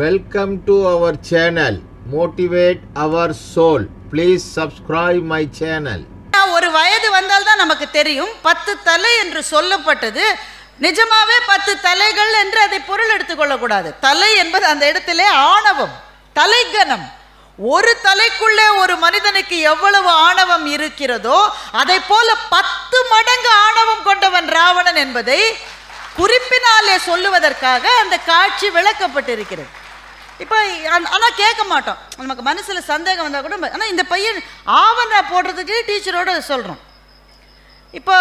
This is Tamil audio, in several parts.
Welcome to our channel. Motivate our soul. Please subscribe my channel. ஒரு வயது வந்தால் தான் நமக்கு தெரியும் 10 தலை என்று சொல்லப்பட்டது நிஜமாவே 10 தலைகள் என்று அதை பொருள் எடுத்துக்கொள்ள கூடாது. தலை என்பது அந்த இடத்திலே ஆணவம், தலைகணம். ஒரு தலைக்குள்ளே ஒரு மனிதனுக்கு எவ்வளவு ஆணவம் இருக்கிறதோ அதை போல 10 மடங்கு ஆணவம் கொண்டவன் ராவணன் என்பதை குறிப்பினாலே சொல்லுவதற்காக அந்த காட்சி விளக்கப்பட்டிருக்கிறது. இப்போ ஆனால் கேட்க மாட்டோம், நமக்கு மனசில் சந்தேகம் வந்தால் கூட. ஆனால் இந்த பையன் ஆவண போடுறதுக்கு டீச்சரோடு சொல்கிறோம். இப்போ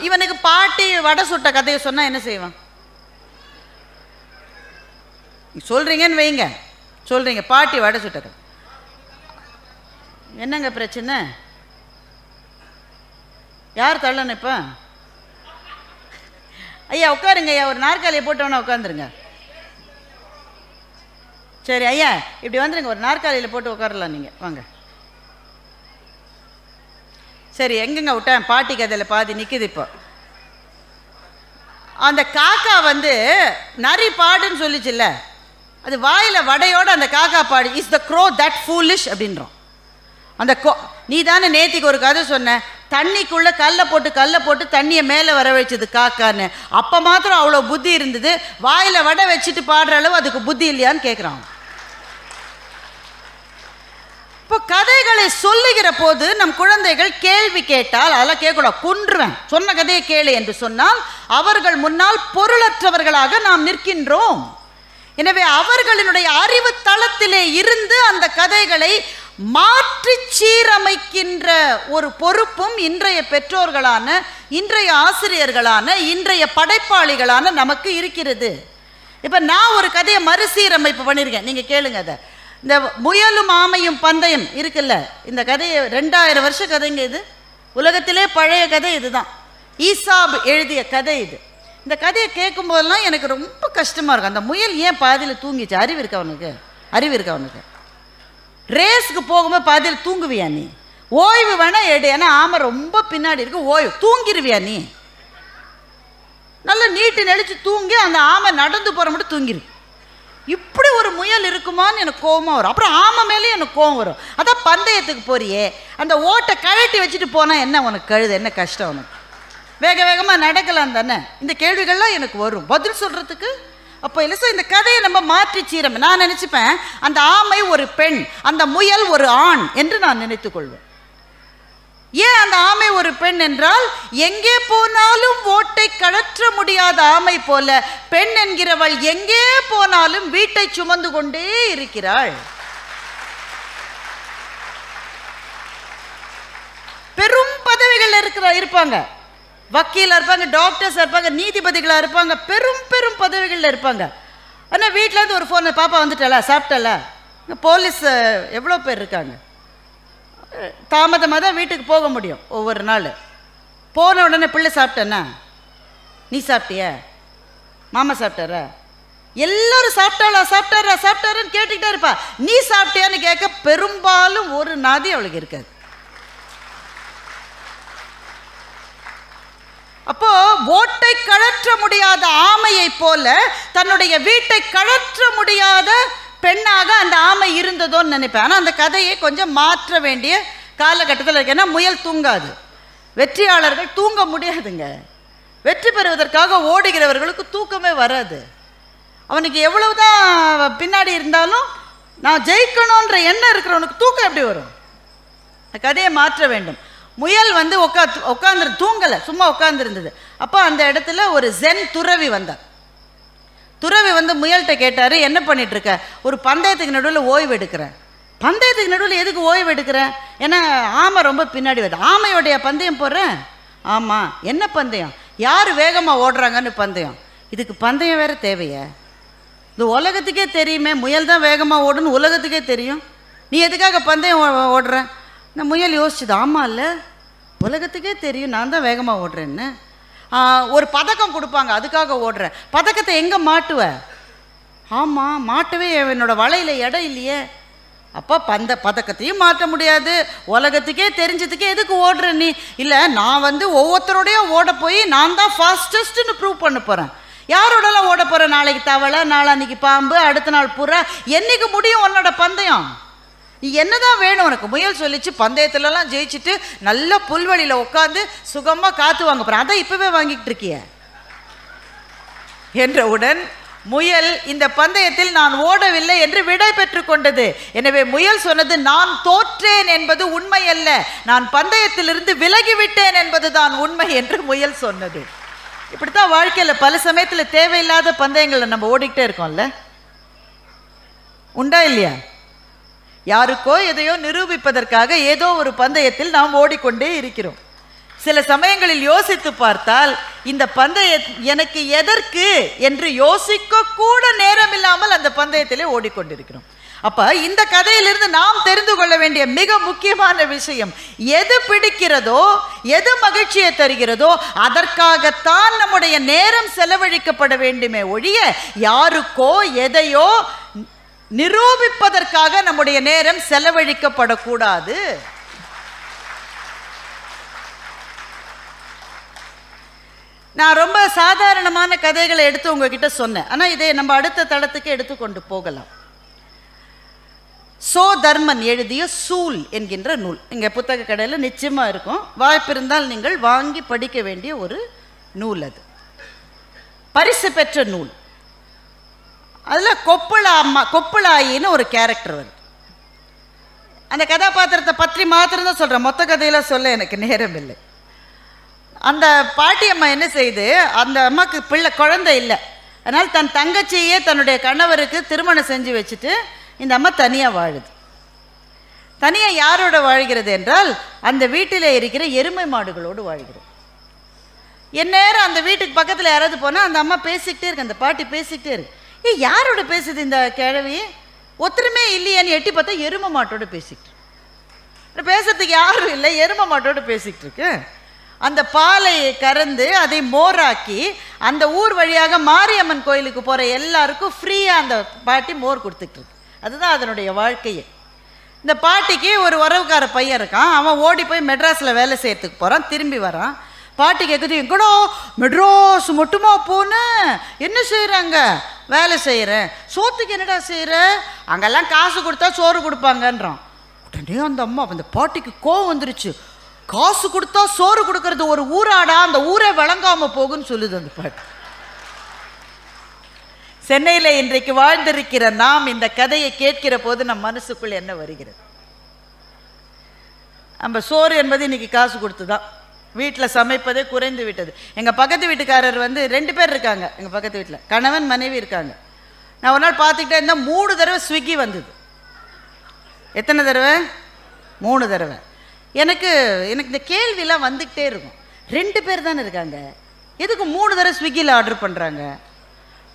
இவனுக்கு பாட்டி வடை சுட்ட கதையை சொன்னால் என்ன செய்வான்? சொல்கிறீங்கன்னு வைங்க, சொல்கிறீங்க பாட்டி வடை சுட்ட கதை, என்னங்க பிரச்சனை? யார் தள்ளணும்? இப்போ ஐயா உட்காருங்க ஐயா, ஒரு நாற்காலியை போட்டவனா உட்காந்துருங்க. சரி ஐயா இப்படி வந்துருங்க, ஒரு நாற்காலியில் போட்டு உட்காரலாம் நீங்கள், வாங்க. சரி எங்கெங்க விட்டேன்? பாட்டி கதையில் பாதி நிற்குது. இப்போ அந்த காக்கா நரி பாடுன்னு சொல்லிச்சுல்ல, அது வாயில் வடையோடு அந்த காக்கா பாடு, is the crow that foolish அப்படின்றோம். அந்த நீ தானே நேத்திக்கு ஒரு கதை சொன்ன, தண்ணிக்குள்ளே கல்லை போட்டு தண்ணியை மேலே வர வச்சது காக்கான்னு. அப்போ மாத்திரம் அவ்வளோ புத்தி இருந்தது, வாயில் வடை வச்சுட்டு பாடுற அளவு அதுக்கு புத்தி இல்லையான்னு கேட்குறான். இப்போ கதைகளை சொல்லுகிற போது நம் குழந்தைகள் கேள்வி கேட்டால் அதெல்லாம் கேட்கக்கூடாது, கொன்றுவேன், சொன்ன கதையை கேளு என்று சொன்னால் அவர்கள் முன்னால் பொருளற்றவர்களாக நாம் நிற்கின்றோம். எனவே அவர்களினுடைய அறிவு தளத்திலே இருந்து அந்த கதைகளை மாற்றி சீரமைக்கின்ற ஒரு பொறுப்பும் இன்றைய பெற்றோர்களான, இன்றைய ஆசிரியர்களான, இன்றைய படைப்பாளிகளான நமக்கு இருக்கிறது. இப்போ நான் ஒரு கதையை மறுசீரமைப்பு பண்ணியிருக்கேன், நீங்கள் கேளுங்க. அதை இந்த முயலும் ஆமையும் பந்தயம் இருக்குல்ல, இந்த கதையை 2000 வருஷ கதைங்க இது, உலகத்திலே பழைய கதை இதுதான், ஈசாப் எழுதிய கதை இது. இந்த கதையை கேட்கும் போதெல்லாம் எனக்கு ரொம்ப கஷ்டமாக இருக்கும். அந்த முயல் ஏன் பாதியில் தூங்கிச்சு? அறிவு இருக்கா அவனுக்கு? ரேஸுக்கு போகும்போது பாதியில் தூங்குவியா நீ? ஓய்வு வேணா எடு, ஏன்னா ஆமை ரொம்ப பின்னாடி இருக்கு, ஓய்வு தூங்கிடுவியா நீ? நல்லா நீட்டு நெளிச்சு தூங்கி அந்த ஆமை நடந்து போகிற மட்டும் தூங்கிரு. இப்படி ஒரு முயல் இருக்குமான்னு எனக்கு கோபமாக வரும். அப்புறம் ஆமை மேலேயும் எனக்கு கோபம் வரும். அதான் பந்தயத்துக்கு போறியே, அந்த ஓட்டை கழட்டி வச்சுட்டு போனால் என்ன உனக்கு கழுது, என்ன கஷ்டம் உனக்கு? வேக வேகமாக நடக்கலாம் தானே? இந்த கேள்விகள்லாம் எனக்கு வரும் பதில் சொல்கிறதுக்கு. அப்போ இல்லை சார், இந்த கதையை நம்ம மாற்றி சீரமை. நான் நினச்சிப்பேன் அந்த ஆமை ஒரு பெண், அந்த முயல் ஒரு ஆண் என்று நான் நினைத்துக்கொள்வேன். ஏன் அந்த ஆமை ஒரு பெண் என்றால், எங்கே போனாலும் ஓட்டை கழற்ற முடியாத ஆமை போல பெண் என்கிறவள் எங்கே போனாலும் வீட்டை சுமந்து கொண்டே இருக்கிறாள். பெரும் பதவிகள் இருப்பாங்க, வக்கீலாக இருப்பாங்க, டாக்டர்ஸாக இருப்பாங்க, நீதிபதிகளாக இருப்பாங்க, பெரும் பெரும் பதவிகளில் இருப்பாங்க. ஆனால் வீட்டிலேருந்து ஒரு ஃபோன், பாப்பா வந்துட்டாளா, சாப்பிட்டாளா? போலீஸ் எவ்வளோ பேர் இருக்காங்க. தாமதமாக தான் வீட்டுக்கு போக முடியும் ஒவ்வொரு நாள். போன உடனே பிள்ளை சாப்பிட்டேன்னா, நீ சாப்பிட்டிய, மாமா சாப்பிட்டாரா, எல்லாரும் சாப்பிட்டாரான்னு கேட்டுக்கிட்டே இருப்பா. நீ சாப்பிட்டியான்னு கேட்க பெரும்பாலும் ஒரு நாதி அவளுக்கு இருக்காது. அப்போ ஓட்டை கழற்ற முடியாத ஆமையை போல தன்னுடைய வீட்டை கழற்ற முடியாத பெண்ணாக அந்த ஆமை இருந்ததோன்னு நினைப்பேன். ஆனால் அந்த கதையை கொஞ்சம் மாற்ற வேண்டிய காலகட்டத்தில் இருக்கு. ஏன்னா முயல் தூங்காது, வெற்றியாளர்கள் தூங்க முடியாதுங்க. வெற்றி பெறுவதற்காக ஓடுகிறவர்களுக்கு தூக்கமே வராது. அவனுக்கு எவ்வளவுதான் பின்னாடி இருந்தாலும் நான் ஜெயிக்கணுன்ற எண்ணம் இருக்கிறவனுக்கு தூக்கம் எப்படி வரும்? கதையை மாற்ற வேண்டும். முயல் உட்காந்து தூங்கலை, சும்மா உட்காந்துருந்தது. அப்போ அந்த இடத்துல ஒரு ஜென் துறவி வந்தார். துறவி முயல்கிட்ட கேட்டார், என்ன பண்ணிட்டு இருக்க? ஒரு பந்தயத்துக்கு நடுவில் ஓய்வு எடுக்கிறேன். பந்தயத்துக்கு நடுவில் எதுக்கு ஓய்வு எடுக்கிறேன்? ஏன்னா ஆமை ரொம்ப பின்னாடி வருது. ஆமையோடைய பந்தயம் போடுறேன். ஆமாம், என்ன பந்தயம்? யார் வேகமாக ஓடுறாங்கன்னு பந்தயம். இதுக்கு பந்தயம் வேறு தேவையா? இந்த உலகத்துக்கே தெரியுமே, முயல் தான் வேகமாக ஓடுன்னு உலகத்துக்கே தெரியும். நீ எதுக்காக பந்தயம் ஓடுற? இந்த முயல் யோசிச்சுது, ஆமாம் இல்லை, உலகத்துக்கே தெரியும் நான் தான் வேகமாக ஓடுறேன்னு. ஒரு பதக்கம் கொடுப்பாங்க, அதுக்காக ஓடுறேன். பதக்கத்தை எங்கே மாட்டுவ? ஆமாம், மாட்டவே என்னோடய வலையில் இடம் இல்லையே. அப்போ பதக்கத்தையும் மாற்ற முடியாது, உலகத்துக்கே தெரிஞ்சதுக்கே எதுக்கு ஓடுற நீ? இல்லை, நான் ஒவ்வொருத்தரோடையும் ஓட போய் நான் தான் ஃபாஸ்டஸ்ட்டுன்னு ப்ரூவ் பண்ண போகிறேன். யாரோடலாம் ஓட போகிற? நாளைக்கு தவளை, நாளான்னைக்கு பாம்பு, அடுத்த நாள் புறா. என்னைக்கு முடியும் உன்னோட பந்தயம்? நீ என்னதான் வேணும் உனக்கு? முயல் சொல்லிச்சு, பந்தயத்துலலாம் ஜெயிச்சுட்டு நல்லா புல்வெளியில் உட்காந்து சுகமாக காற்று வாங்க போகிறேன், அதான் இப்போவே வாங்கிட்டு இருக்கிய என்றவுடன் முயல் இந்த பந்தயத்தில் நான் ஓடவில்லை என்று விடை பெற்று கொண்டது. எனவே முயல் சொன்னது நான் தோற்றேன் என்பது உண்மை அல்ல, நான் பந்தயத்திலிருந்து விலகிவிட்டேன் என்பதுதான் உண்மை என்று முயல் சொன்னது. இப்படித்தான் வாழ்க்கையில் பல சமயத்தில் தேவையில்லாத பந்தயங்களை நம்ம ஓடிக்கிட்டே இருக்கோம்ல, உண்டா இல்லையா? யாருக்கோ எதையோ நிரூபிப்பதற்காக ஏதோ ஒரு பந்தயத்தில் நாம் ஓடிக்கொண்டே இருக்கிறோம். சில சமயங்களில் யோசித்து பார்த்தால் இந்த பந்தயம் எனக்கு எதற்கு என்று யோசிக்க கூட நேரம் இல்லாமல் அந்த பந்தயத்திலே ஓடிக்கொண்டிருக்கிறோம். அப்ப இந்த கதையிலிருந்து நாம் தெரிந்து கொள்ள வேண்டிய மிக முக்கியமான விஷயம், எது பிடிக்கிறதோ, எது மகிழ்ச்சியை தருகிறதோ அதற்காகத்தான் நம்முடைய நேரம் செலவழிக்கப்பட வேண்டுமே ஒழிய யாருக்கோ எதையோ நிரூபிப்பதற்காக நம்முடைய நேரம் செலவழிக்கப்படக்கூடாது. நான் ரொம்ப சாதாரணமான கதைகளை எடுத்து உங்ககிட்ட சொன்னேன், ஆனால் இதை நம்ம அடுத்த தளத்துக்கு எடுத்துக்கொண்டு போகலாம். சோ தர்மன் எழுதிய சூல் என்கின்ற நூல் இங்கே புத்தக கடையில் நிச்சயமாக இருக்கும், வாய்ப்பிருந்தால் நீங்கள் வாங்கி படிக்க வேண்டிய ஒரு நூல். அது பரிசு பெற்ற நூல். அதில் கொப்புளாயின்னு ஒரு கேரக்டர் வருது. அந்த கதாபாத்திரத்தை பற்றி மாத்திரம்தான் சொல்கிறேன், மொத்த கதையில் சொல்ல எனக்கு நேரம் இல்லை. அந்த பாட்டியம்மா என்ன செய்யுது, அந்த அம்மாவுக்கு குழந்தை இல்லை, அதனால் தன் தங்கச்சியே தன்னுடைய கணவருக்கு திருமணம் செஞ்சு வச்சுட்டு இந்த அம்மா தனியாக வாழுது. தனியாக யாரோட வாழ்கிறது என்றால் அந்த வீட்டில் இருக்கிற எருமை மாடுகளோடு வாழ்கிறது. எந்நேரம் அந்த வீட்டுக்கு பக்கத்தில் யாராவது போனால் அந்த அம்மா பேசிக்கிட்டே இருக்கு, அந்த பாட்டி பேசிக்கிட்டே இருக்கு. யாரோட பேசுது இந்த கிழவி? ஒத்துருமே இல்லையான்னு எட்டி பார்த்தா எருமை மாட்டோடு பேசிக்கிட்டு, பேசுறதுக்கு யாரும் இல்லை, எருமை மாட்டோடு பேசிக்கிட்டு இருக்கு. அந்த பாலை கறந்து அதை மோராக்கி அந்த ஊர் வழியாக மாரியம்மன் கோயிலுக்கு போகிற எல்லாருக்கும் ஃப்ரீயாக அந்த பாட்டி மோர் கொடுத்துட்டு இருக்கு. அதுதான் அதனுடைய வாழ்க்கையே. இந்த பாட்டிக்கு ஒரு உறவுக்கார பையன் இருக்கான், அவன் ஓடி போய் மெட்ராஸில் வேலை செய்யறதுக்கு போகிறான், திரும்பி வரான். பாட்டி கேட்குது, எங்கடோ மெட்ராஸ் மட்டுமா போன, என்ன செய்கிறாங்க? வேலை செய்கிறேன். சோத்துக்கு என்னடா செய்கிற? அங்கெல்லாம் காசு கொடுத்தா சோறு கொடுப்பாங்கன்றான். உடனே அந்த அம்மா அந்த பாட்டிக்கு கோவம் வந்துருச்சு, காசு கொடுத்தா சோறு கொடுக்கறது ஒரு ஊராடா, அந்த ஊரே வழங்காம போகுன்னு சொல்லுது அந்த பாட்டு. சென்னையில் இன்றைக்கு வாழ்ந்திருக்கிற நாம் இந்த கதையை கேட்கிற போது நம் மனசுக்குள் என்ன வருகிறது? நம்ம சோறு என்பது இன்னைக்கு காசு கொடுத்து தான், வீட்டில் சமைப்பதே குறைந்து விட்டது. எங்கள் பக்கத்து வீட்டுக்காரர் 2 பேர் இருக்காங்க, எங்கள் பக்கத்து வீட்டில் கணவன் மனைவி இருக்காங்க. நான் ஒரு நாள் பார்த்துக்கிட்டே இருந்தால் 3 தடவை ஸ்விக்கி வந்தது. எத்தனை தடவை? 3 தடவை. எனக்கு இந்த கேள்வியெல்லாம் வந்துக்கிட்டே இருக்கும், 2 பேர் தானே இருக்காங்க, எதுக்கு 3 தடவை ஸ்விக்கியில் ஆர்டர் பண்ணுறாங்க?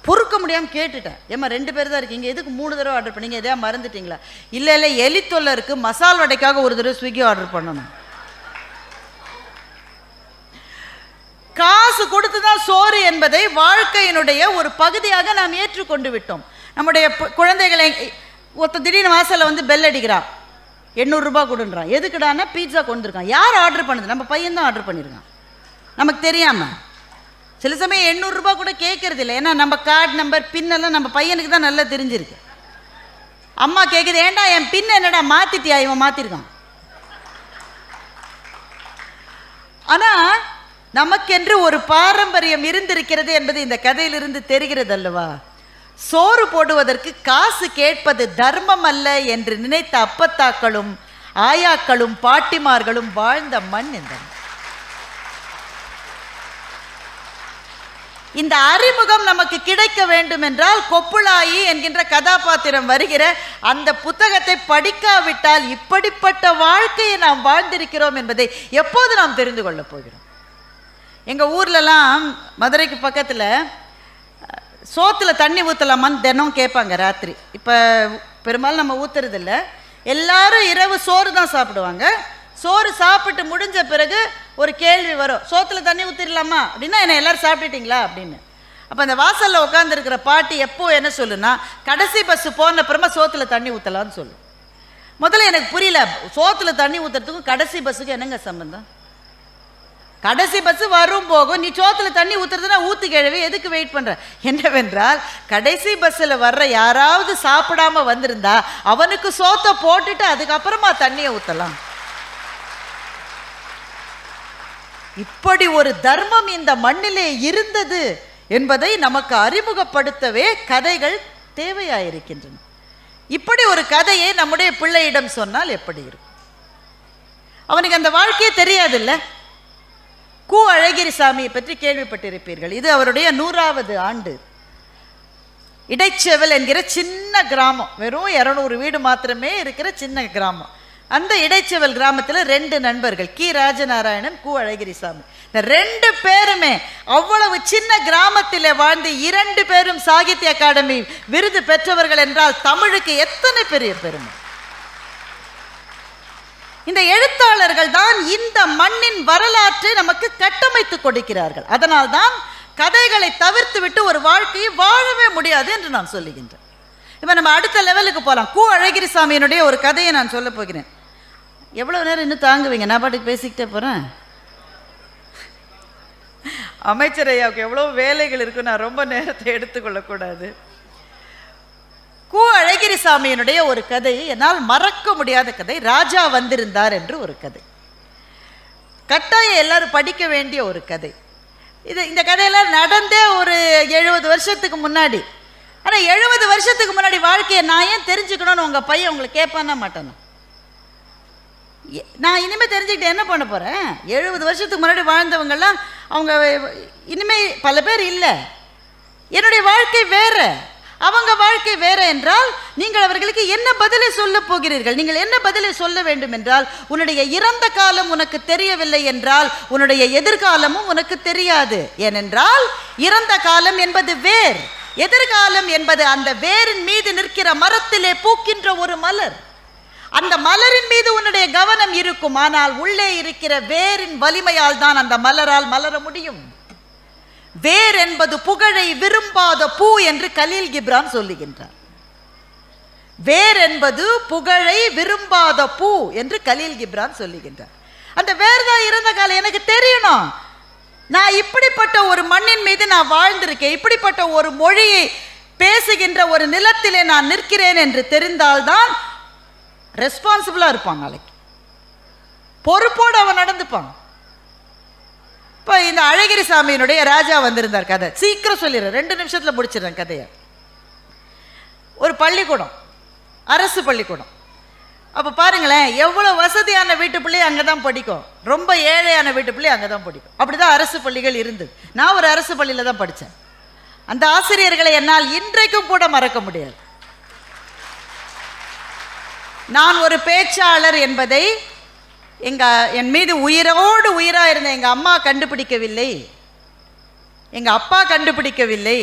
பொறுக்க முடியாமல் கேட்டுட்டேன், ஏம்மா 2 பேர் தான் இருக்கீங்க, எதுக்கு 3 தடவை ஆர்டர் பண்ணீங்க, எதையா மறந்துட்டீங்களா? இல்லை இல்லை, எலித்தொல்லை இருக்குது, மசால் வடைக்காக ஒரு தடவை ஸ்விக்கி ஆர்டர் பண்ணணும். காசு கொடுத்து தான் சோறு என்பதை வாழ்க்கையினுடைய ஒரு பகுதியாக நாம் ஏற்றுக்கொண்டு விட்டோம். நம்முடைய குழந்தைகளை திடீர்னு வாசலில் பெல் அடிக்கிறான், 800 ரூபாய் கொடுன்றான். எதுக்குடானா பீட்சா கொண்டுருக்கான். யார் ஆர்டர் பண்ணுது? நம்ம பையன் தான் ஆர்டர் பண்ணியிருக்கான், நமக்கு தெரியாமல். சில சமயம் 800 ரூபாய் கூட கேட்கறது இல்லை, ஏன்னா நம்ம கார்டு நம்பர் பின்னெல்லாம் நம்ம பையனுக்கு தான் நல்லா தெரிஞ்சிருக்கு. அம்மா கேட்குது, ஏண்டா என் பின் என்னடா மாற்றிட்டியா? இவன் மாற்றிருக்கான். ஆனால் நமக்கென்று ஒரு பாரம்பரியம் இருந்திருக்கிறது என்பது இந்த கதையிலிருந்து தெரிகிறது அல்லவா? சோறு போடுவதற்கு காசு கேட்பது தர்மம் அல்ல என்று நினைத்த அப்பத்தாக்களும் ஆயாக்களும் பாட்டிமார்களும் வாழ்ந்த மண் இந்த அறிமுகம் நமக்கு கிடைக்க வேண்டும் என்றால் கொப்புளாயி என்கின்ற கதாபாத்திரம் வருகிற அந்த புத்தகத்தை படிக்காவிட்டால் இப்படிப்பட்ட வாழ்க்கையை நாம் வாழ்ந்திருக்கிறோம் என்பதை எப்போது நாம் தெரிந்து கொள்ளப் போகிறோம்? எங்கள் ஊர்லலாம் மதுரைக்கு பக்கத்தில் சோத்தில் தண்ணி ஊற்றலாமான்னு தினம் கேட்பாங்க ராத்திரி. இப்போ பெரும்பாலும் நம்ம ஊற்றுறதில்ல, எல்லாரும் இரவு சோறு தான் சாப்பிடுவாங்க. சோறு சாப்பிட்டு முடிஞ்ச பிறகு ஒரு கேள்வி வரும், சோத்தில் தண்ணி ஊற்றிடலாமா அப்படின்னா, என்ன எல்லோரும் சாப்பிட்டுட்டிங்களா அப்படின்னு. அப்போ அந்த வாசலில் உட்காந்துருக்கிற பாட்டி எப்போ என்ன சொல்லுன்னா, கடைசி பஸ்ஸு போன அப்புறமா சோத்தில் தண்ணி ஊற்றலான்னு சொல்லும். முதல்ல எனக்கு புரியல, சோத்தில் தண்ணி ஊற்றுறதுக்கும் கடைசி பஸ்ஸுக்கு என்னங்க சம்பந்தம்? கடைசி பஸ் வரும் போகும், நீ சோத்துல தண்ணி ஊத்துறதுன்னா ஊத்து கிழவி, எதுக்கு வெயிட் பண்ற? என்னவென்றால் கடைசி பஸ்ஸில் வர்ற யாராவது சாப்பிடாம வந்திருந்தா அவனுக்கு சோத்தை போட்டுட்டு அதுக்கப்புறமா தண்ணியை ஊற்றலாம். இப்படி ஒரு தர்மம் இந்த மண்ணிலே இருந்தது என்பதை நமக்கு அறிமுகப்படுத்தவே கதைகள் தேவையாயிருக்கின்றன. இப்படி ஒரு கதையை நம்முடைய பிள்ளையிடம் சொன்னால் எப்படி இருக்கும்? அவனுக்கு அந்த வாழ்க்கையே தெரியாதுல்ல. கு அழகிரிசாமியை பற்றி கேள்விப்பட்டிருப்பீர்கள். இது அவருடைய 100வது ஆண்டு. இடைச்செவல் என்கிற சின்ன கிராமம், வெறும் 200 வீடு மாத்திரமே இருக்கிற சின்ன கிராமம். அந்த இடைச்செவல் கிராமத்தில் 2 நண்பர்கள், கி ராஜநாராயணன், கு அழகிரிசாமி. இந்த 2 பேருமே அவ்வளவு சின்ன கிராமத்தில் வாழ்ந்து 2 பேரும் சாகித்ய அகாடமி விருது பெற்றவர்கள் என்றால் தமிழுக்கு எத்தனை பெரிய பெருமை! இந்த எழுத்தாளர்கள் தான் இந்த மண்ணின் வரலாற்றை நமக்கு கட்டமைத்து கொடுக்கிறார்கள். அதனால் தான் கதைகளை தவிர்த்து விட்டு ஒரு வாழ்க்கையை வாழவே முடியாது என்று நான் சொல்லுகின்றேன். இப்போ நம்ம அடுத்த லெவலுக்கு போகலாம். கு அழகிரிசாமியினுடைய ஒரு கதையை நான் சொல்ல போகிறேன். எவ்வளோ நேரம் இன்னும் தாங்குவீங்க? நான் பாட்டுக்கு பேசிக்கிட்டே போகிறேன். அமைச்சர் ஐயாவுக்கு எவ்வளோ வேலைகள் இருக்கு, நான் ரொம்ப நேரத்தை எடுத்துக்கொள்ளக்கூடாது. கு அழகிரிசாமியினுடைய ஒரு கதை என்னால் மறக்க முடியாத கதை. ராஜா வந்திருந்தார் என்று ஒரு கதை. கட்டாயம் எல்லாரும் படிக்க வேண்டிய ஒரு கதை. இந்த கதையெல்லாம் நடந்தே ஒரு 70 வருஷத்துக்கு முன்னாடி. ஆனால் 70 வருஷத்துக்கு முன்னாடி வாழ்க்கையை நான் ஏன் தெரிஞ்சுக்கணும்னு உங்கள் பையன் உங்களை கேட்பானா மாட்டானா? நான் இனிமேல் தெரிஞ்சுக்கிட்டு என்ன பண்ண போகிறேன்? 70 வருஷத்துக்கு முன்னாடி வாழ்ந்தவங்கெல்லாம் அவங்க இனிமேல் பல பேர் இல்லை. என்னுடைய வாழ்க்கை வேற, அவங்க வாழ்க்கை வேற என்றால் நீங்கள் அவர்களுக்கு என்ன பதிலை சொல்ல போகிறீர்கள்? நீங்கள் என்ன பதிலை சொல்ல வேண்டும் என்றால், உன்னுடைய இறந்த காலம் உனக்கு தெரியவில்லை என்றால் உன்னுடைய எதிர்காலமும் உனக்கு தெரியாது. ஏனென்றால் இறந்த காலம் என்பது வேர், எதிர்காலம் என்பது அந்த வேரின் மீது நிற்கிற மரத்திலே பூக்கின்ற ஒரு மலர். அந்த மலரின் மீது உன்னுடைய கவனம் இருக்கும். ஆனால் உள்ளே இருக்கிற வேரின் வலிமையால் தான் அந்த மலரால் மலர முடியும். வேர் என்பது புகழை விரும்பாத பூ என்று கலீல் கிப்ரான் சொல்லுகின்றார். வேர் என்பது புகழை விரும்பாத பூ என்று கலீல் கிப்ரான் சொல்லுகின்றார். அந்த வேர் தான் இறந்த காலம் எனக்கு தெரியணும். நான் இப்படிப்பட்ட ஒரு மண்ணின் மீது நான் வாழ்ந்திருக்கேன், இப்படிப்பட்ட ஒரு மொழியை பேசுகின்ற ஒரு நிலத்திலே நான் நிற்கிறேன் என்று தெரிந்தால்தான் ரெஸ்பான்சிபிளா இருப்பான். நாளைக்கு பொறுப்போடு அவன் நடந்துப்பான். இப்போ இந்த அழகிரிசாமியினுடைய ராஜா வந்திருந்தார் கதை சீக்கிரம் சொல்லிடுறேன், 2 நிமிஷத்தில் முடிச்சிடுறேன் கதையை. ஒரு பள்ளிக்கூடம், அரசு பள்ளிக்கூடம். அப்போ பாருங்களேன், எவ்வளோ வசதியான வீட்டு பிள்ளை அங்கே தான் படிக்கும், ரொம்ப ஏழையான வீட்டு பிள்ளை அங்கே தான் படிக்கும். அப்படிதான் அரசு பள்ளிகள் இருந்தது. நான் ஒரு அரசு பள்ளியில் தான் படித்தேன். அந்த ஆசிரியர்களை என்னால் இன்றைக்கும் கூட மறக்க முடியாது. நான் ஒரு பேச்சாளர் என்பதை என் மீது உயிரோடு உயிராக இருந்த எங்கள் அம்மா கண்டுபிடிக்கவில்லை, எங்கள் அப்பா கண்டுபிடிக்கவில்லை.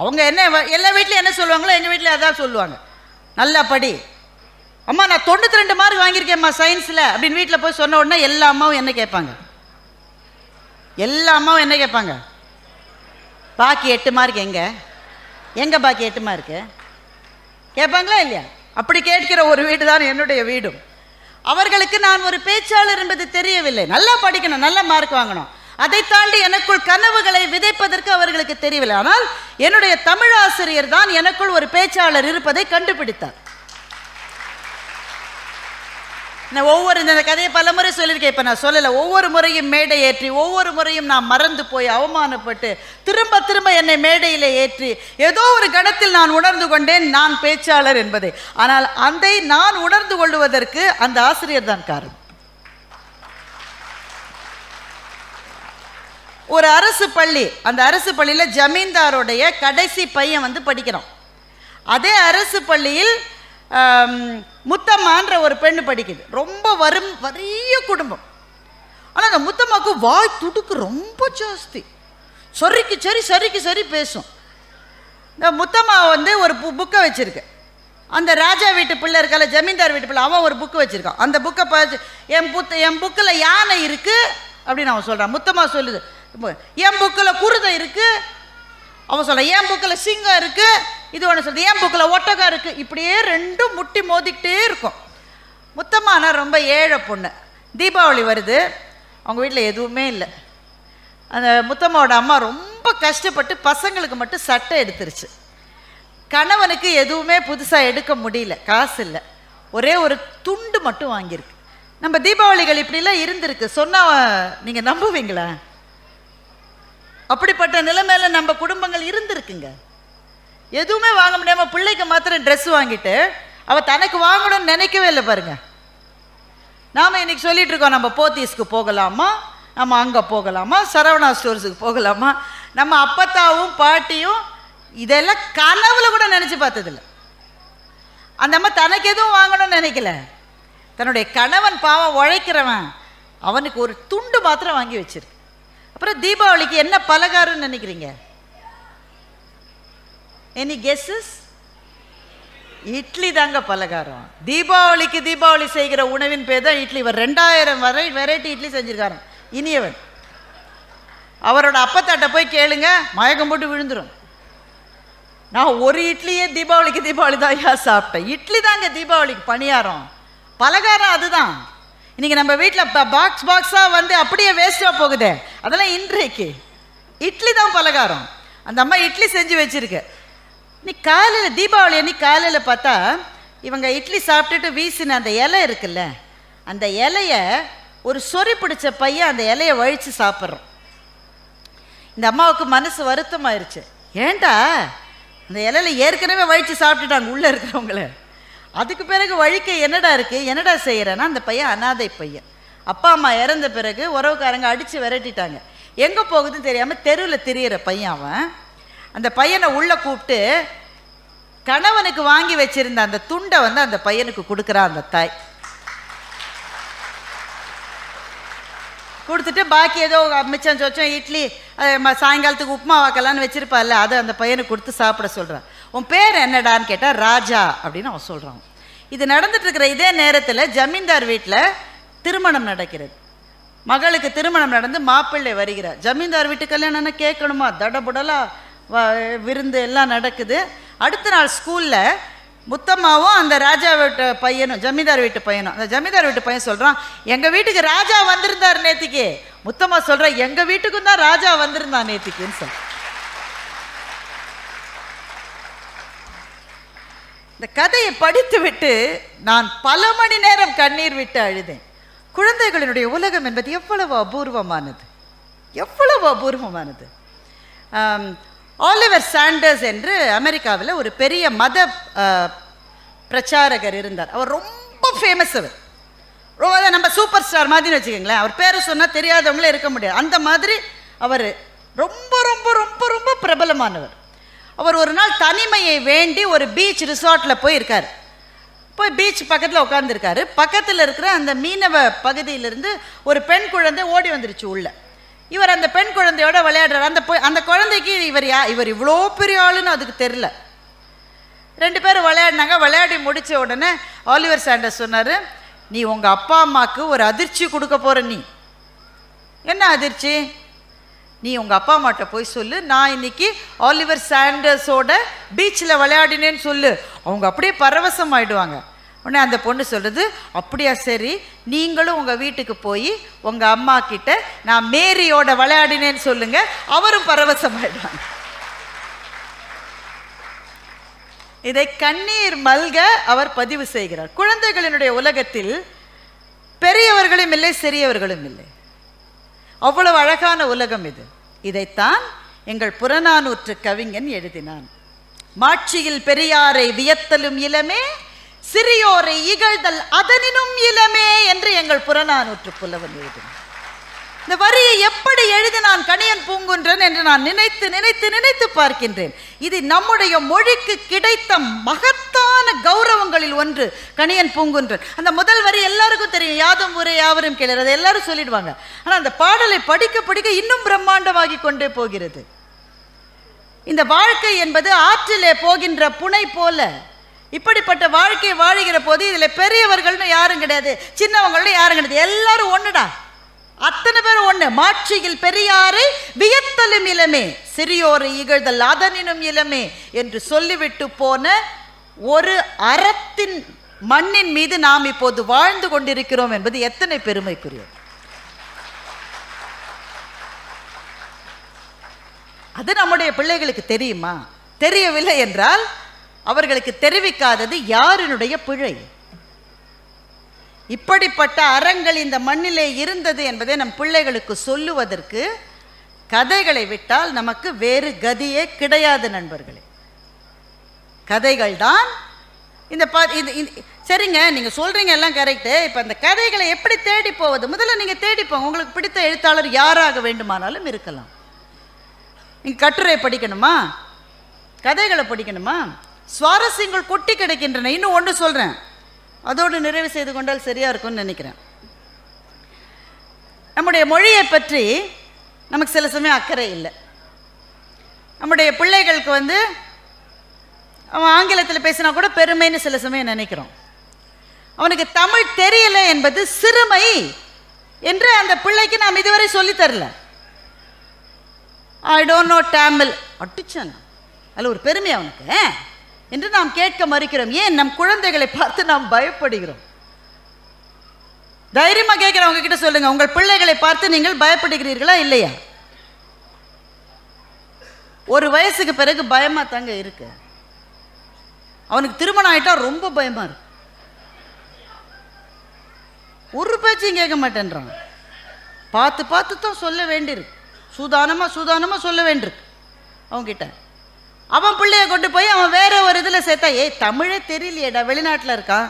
அவங்க என்ன எல்லா வீட்லையும் என்ன சொல்லுவாங்களோ எங்கள் வீட்டில் அதான் சொல்லுவாங்க, நல்லா படி. அம்மா நான் 92 மார்க் வாங்கியிருக்கேன்ம்மா சயின்ஸில் அப்படின்னு வீட்டில் போய் சொன்ன உடனே எல்லா அம்மாவும் என்ன கேட்பாங்க? எல்லா அம்மாவும் என்ன கேட்பாங்க? பாக்கி 8 மார்க் எங்கே பாக்கி 8 மார்க்கு கேட்பாங்களா இல்லையா? அப்படி கேட்கிற ஒரு வீடு தான் என்னுடைய வீடும். அவர்களுக்கு நான் ஒரு பேச்சாளர் என்பது தெரியவில்லை. நல்லா படிக்கணும், நல்ல மார்க் வாங்கணும், அதை தாண்டி எனக்குள் கனவுகளை விதைப்பதற்கு அவர்களுக்கு தெரியவில்லை. ஆனால் என்னுடைய தமிழ் ஆசிரியர் தான் எனக்குள் ஒரு பேச்சாளர் இருப்பதை கண்டுபிடித்தார். நான் இந்த கதையை பல முறை சொல்லியிருக்கேன், இப்போ நான் சொல்லலை. ஒவ்வொரு முறையும் மேடை ஏற்றி, ஒவ்வொரு முறையும் நான் மறந்து போய் அவமானப்பட்டு திரும்ப திரும்ப என்னை மேடையிலே ஏற்றி ஏதோ ஒரு கணத்தில் நான் உணர்ந்து கொண்டேன் நான் பேச்சாளர் என்பதை. ஆனால் அதை நான் உணர்ந்து கொள்வதற்கு அந்த ஆசிரியர் தான் காரணம். ஒரு அரசு பள்ளி, அந்த அரசு பள்ளியில் ஜமீன்தாருடைய கடைசி பையன் வந்து படிக்கிறான். அதே அரசு பள்ளியில் முத்தம்மான்ற ஒரு பெண்ணு படிக்குது. ரொம்ப வறிய குடும்பம். ஆனால் அந்த முத்தம்மாவுக்கு வாய் துடுக்கு ரொம்ப ஜாஸ்தி, சரிக்கு சரி பேசும். இந்த முத்தம்மா வந்து ஒரு புக்கை வச்சிருக்கு. அந்த ராஜா வீட்டு பிள்ளை இருக்கல, ஜமீன்தார் வீட்டு பிள்ளை, அவன் ஒரு புக்கு வச்சிருக்கான். அந்த புக்கை பார்த்து என் புக்கில் யானை இருக்கு அப்படின்னு அவன் சொல்கிறான். முத்தம்மா சொல்லுது, என் புக்கில் குருதை இருக்கு. அவன் சொல்ல என் புக்கில் சிங்கம் இருக்கு. இது ஒன்று சொல்லுது, என் புக்கில் ஒட்டகம் இருக்கு. இப்படியே ரெண்டும் முட்டி மோதிக்கிட்டே இருக்கும். முத்தம்மா ஆனால் ரொம்ப ஏழை பொண்ணு. தீபாவளி வருது, அவங்க வீட்டில் எதுவுமே இல்லை. அந்த முத்தம்மாவோட அம்மா ரொம்ப கஷ்டப்பட்டு பசங்களுக்கு மட்டும் சட்டை எடுத்துருச்சு. கணவனுக்கு எதுவுமே புதுசாக எடுக்க முடியல, காசு இல்லை. ஒரே ஒரு துண்டு மட்டும் வாங்கியிருக்கு. நம்ம தீபாவளிகள் இப்படிலாம் இருந்திருக்கு, சொன்னால் நீங்கள் நம்புவீங்களா? அப்படிப்பட்ட நிலைமையில நம்ம குடும்பங்கள் இருந்திருக்குங்க. எதுவுமே வாங்க முடியாமல் பிள்ளைக்கு மாத்திரம் ட்ரெஸ் வாங்கிட்டு அவள் தனக்கு வாங்கணும்னு நினைக்கவே இல்லை பாருங்க. நாம் இன்னைக்கு சொல்லிட்டு இருக்கோம், நம்ம போத்தீஸ்க்கு போகலாமா, நம்ம அங்கே போகலாமா, சரவணா ஸ்டோர்ஸுக்கு போகலாமா. நம்ம அப்பத்தாவும் பாட்டியும் இதெல்லாம் கனவுல கூட நினச்சி பார்த்ததில்ல. அந்த அம்மா தனக்கு எதுவும் வாங்கணும்னு நினைக்கல. தன்னுடைய கணவன் பாவம் உழைக்கிறவன், அவனுக்கு ஒரு துண்டு மாத்திரம் வாங்கி வச்சிருக்கு. அப்புறம் தீபாவளிக்கு என்ன பலகாரம்னு நினைக்கிறீங்க? Any guesses? இட்லி தாங்க பலகாரம். தீபாவளிக்கு தீபாவளி செய்கிற உணவின் பேர் தான் இட்லி. இவர் 2000 வெரைட்டி இட்லி செஞ்சுருக்காரு. இனியவன் அவரோட அப்பத்தாட்ட போய் கேளுங்க, மயக்கம் போட்டு விழுந்துடும். நான் ஒரு இட்லியே தீபாவளிக்கு தீபாவளி தான் சாப்பிட்டேன். இட்லி தாங்க தீபாவளிக்கு பணியாரம், பலகாரம் அதுதான். இன்னைக்கு நம்ம வீட்டில் பாக்ஸாக வந்து அப்படியே வேஸ்ட்டாக போகுது. அதெல்லாம் இன்றைக்கு இட்லி தான் பலகாரம். அந்த அம்மா இட்லி செஞ்சு வச்சிருக்கு. நீ காலையில் தீபாவளி அன்னைக்கு காலையில் பார்த்தா இவங்க இட்லி சாப்பிட்டுட்டு வீசின அந்த இலை இருக்குல்ல, அந்த இலையை ஒரு சொறி பிடிச்ச பையன் அந்த இலையை வழித்து சாப்பிட்றோம். இந்த அம்மாவுக்கு மனசு வருத்தமாயிருச்சு. ஏன்டா அந்த இலையில ஏற்கனவே வழித்து சாப்பிட்டுட்டாங்க உள்ளே இருக்கிறவங்கள, அதுக்கு பிறகு வழிக்க என்னடா இருக்குது, என்னடா செய்கிறேன்னா அந்த பையன் அனாதை பையன். அப்பா அம்மா இறந்த பிறகு உறவுக்காரங்க அடித்து விரட்டிட்டாங்க. எங்கே போகுதுன்னு தெரியாமல் தெருவில் திரியிற பையன் அவன். அந்த பையனை உள்ளே கூப்பிட்டு கணவனுக்கு வாங்கி வச்சிருந்த அந்த துண்டை வந்து அந்த பையனுக்கு கொடுக்குறான் அந்த தாய். கொடுத்துட்டு பாக்கி ஏதோ மிச்சம் சொச்சம் இட்லி சாயங்காலத்துக்கு உப்புமா வாக்கலான்னு வச்சிருப்பாள்ல, அதை அந்த பையனுக்கு கொடுத்து சாப்பிட சொல்கிறான். உன் பேர் என்னடான்னு கேட்டால் ராஜா அப்படின்னு அவன் சொல்கிறான். இது நடந்துட்டு இருக்கிற இதே நேரத்தில் ஜமீன்தார் வீட்டில் திருமணம் நடக்கிறது. மகளுக்கு திருமணம் நடந்து மாப்பிள்ளை வருகிறார். ஜமீன்தார் வீட்டு கல்யாணம்னா கேட்கணுமா, தடபுடலாக விருந்து எல்லாம் நடக்குது. அடுத்த நாள் ஸ்கூலில் முத்தம்மாவும் அந்த ராஜா வீட்டு பையனும் ஜமீன்தார் வீட்டு பையனும், அந்த ஜமீன்தார் வீட்டு பையன் சொல்கிறான், எங்கள் வீட்டுக்கு ராஜா வந்திருந்தார் நேத்திக்கு. முத்தம்மா சொல்கிற, எங்கள் வீட்டுக்கும் தான் ராஜா வந்திருந்தான் நேத்திக்குன்னு சொல்ல. இந்த கதையை படித்து விட்டு நான் பல மணி நேரம் கண்ணீர் விட்டு அழுதேன். குழந்தைகளினுடைய உலகம் என்பது எவ்வளவு அபூர்வமானது, எவ்வளவு அபூர்வமானது. ஆலிவர் சாண்டர்ஸ் என்று அமெரிக்காவில் ஒரு பெரிய மத பிரச்சாரகர் இருந்தார். அவர் ரொம்ப ஃபேமஸ். அவர் ரொம்ப நம்ம சூப்பர் ஸ்டார் மாதிரின்னு வச்சுக்கோங்களேன். அவர் பேரை சொன்னால் தெரியாதவங்களே இருக்க முடியாது. அந்த மாதிரி அவர் ரொம்ப ரொம்ப ரொம்ப ரொம்ப பிரபலமானவர். அவர் ஒரு நாள் தனிமையை வேண்டி ஒரு பீச் ரிசார்ட்டில் போயிருக்கார். போய் பீச் பக்கத்தில் உட்காந்துருக்காரு. பக்கத்தில் இருக்கிற அந்த மீனவ பகுதியிலிருந்து ஒரு பெண் குழந்தை ஓடி வந்துருச்சு உள்ள. இவர் அந்த பெண் குழந்தையோட விளையாடுறார். அந்த குழந்தைக்கு இவர் இவ்வளோ பெரிய ஆளுன்னு அதுக்கு தெரில. 2 பேரும் விளையாடினாங்க. விளையாடி முடித்த உடனே ஆலிவர் சாண்டர்ஸ் சொன்னார், நீ உங்கள் அப்பா அம்மாவுக்கு ஒரு அதிர்ச்சி கொடுக்க போகிற. நீ என்ன அதிர்ச்சி? நீ உங்கள் அப்பா அம்மாட்ட போய் சொல்லு, நான் இன்னைக்கு ஆலிவர் சாண்டர்ஸோட பீச்சில் விளையாடினேன்னு சொல்லு. அவங்க அப்படியே பரவசம் ஆகிடுவாங்க. உடனே அந்த பொண்ணு சொல்கிறது, அப்படியா சரி, நீங்களும் உங்கள் வீட்டுக்கு போய் உங்கள் அம்மா கிட்ட நான் மேரியோட விளையாடினேன்னு சொல்லுங்க, அவரும் பரவசமாயிடுவாங்க. இதை கண்ணீர் மல்க அவர் பதிவு செய்கிறார். குழந்தைகளினுடைய உலகத்தில் பெரியவர்களும் இல்லை, சிறியவர்களும் இல்லை. அவ்வளவு அழகான உலகம் இது. இதைத்தான் எங்கள் புறநானூற்று கவிஞன் எழுதினான். மாட்சியில் பெரியாரை வியத்தலும் இளமே, சிறியோரை இகழ்தல் அதனினும் இளமே என்று எங்கள் புறநானூற்று புலவன் எழுதினான். இந்த வரியை எப்படி எழுதினான் கணியன் பூங்குன்றன் என்று நான் நினைத்து நினைத்து நினைத்து பார்க்கின்றேன். இது நம்முடைய மொழிக்கு கிடைத்த மகத்தான கௌரவங்களில் ஒன்று கணியன் பூங்குன்றன். அந்த முதல் வரி எல்லாருக்கும் தெரியும், யாதும் ஊரே யாவரும் கேளீர், அதை எல்லாரும் சொல்லிடுவாங்க. ஆனால் அந்த பாடலை படிக்க படிக்க இன்னும் பிரம்மாண்டமாகி கொண்டே போகிறது. இந்த வாழ்க்கை என்பது ஆற்றிலே போகின்ற புனை போல. இப்படிப்பட்ட வாழ்க்கையை வாழுகிற போது இதில் பெரியவர்கள்னு யாரும் கிடையாது, சின்னவங்கள்னு யாரும் கிடையாது, எல்லாரும் ஒன்றுடா, அத்தனை பேரும் ஒன்று. மாட்சியில் பெரியாரை வியத்தலும் இளமே, சிறியோரை இகழ்தல் அதனினும் இளமே என்று சொல்லிவிட்டு போன ஒரு அறத்தின் மண்ணின் மீது நாம் இப்போது வாழ்ந்து கொண்டிருக்கிறோம் என்பது எத்தனை பெருமைக்குரியது. அது நம்முடைய பிள்ளைகளுக்கு தெரியுமா? தெரியவில்லை என்றால் அவர்களுக்கு தெரிவிக்காதது யாரினுடைய பிழை? இப்படிப்பட்ட அறங்கள் இந்த மண்ணிலே இருந்தது என்பதை நம் பிள்ளைகளுக்கு சொல்லுவதற்கு கதைகளை விட்டால் நமக்கு வேறு கதியே கிடையாது நண்பர்களே. கதைகள் தான் இந்த சரிங்க, நீங்கள் சொல்கிறீங்க எல்லாம் கரெக்டு. இப்போ அந்த கதைகளை எப்படி தேடி போவது? முதல்ல நீங்கள் தேடிப்போங்க. உங்களுக்கு பிடித்த எழுத்தாளர் யாராக வேண்டுமானாலும் இருக்கலாம். நீங்கள் கட்டுரை படிக்கணுமா? கதைகளை படிக்கணுமா? சுவாரஸ்யங்கள் கொட்டி கிடைக்கின்றன. இன்னும் ஒன்று சொல்கிறேன், அதோடு நிறைவு செய்து கொண்டால் சரியாக இருக்கும்னு நினைக்கிறேன். நம்முடைய மொழியை பற்றி நமக்கு சில சமயம் அக்கறை இல்லை. நம்முடைய பிள்ளைகளுக்கு அவன் ஆங்கிலத்தில் பேசினா கூட பெருமைன்னு சில சமயம் நினைக்கிறோம். அவனுக்கு தமிழ் தெரியல என்பது சிறுமை என்று அந்த பிள்ளைக்கு நாம் இதுவரை சொல்லித்தரல. ஐ டோன்ட் நோ தமிழ் அட்டுச்சான், அதில் ஒரு பெருமை அவனுக்கு என்று நாம் கேட்க மறுக்கிறோம். ஏன்? நம் குழந்தைகளை பார்த்து நாம் பயப்படுகிறோம். தைரியமாக கேட்குறவங்க கிட்ட சொல்லுங்க, உங்கள் பிள்ளைகளை பார்த்து நீங்கள் பயப்படுகிறீர்களா இல்லையா? ஒரு வயசுக்கு பிறகு பயமா தாங்க இருக்கு. அவனுக்கு திருமணம் ஆயிட்டா ரொம்ப பயமா இருக்கு. ஒரு பேச்சையும் கேட்க மாட்டேன்றான். பார்த்து பார்த்து தான் சொல்ல வேண்டியிருக்கு. சூதானமாக சொல்ல வேண்டியிருக்கு அவன்கிட்ட. அவன் பிள்ளைய கொண்டு போய் அவன் வேற ஒரு இதில் சேர்த்தா, தமிழே தெரியலையேடா, வெளிநாட்டில் இருக்கான்.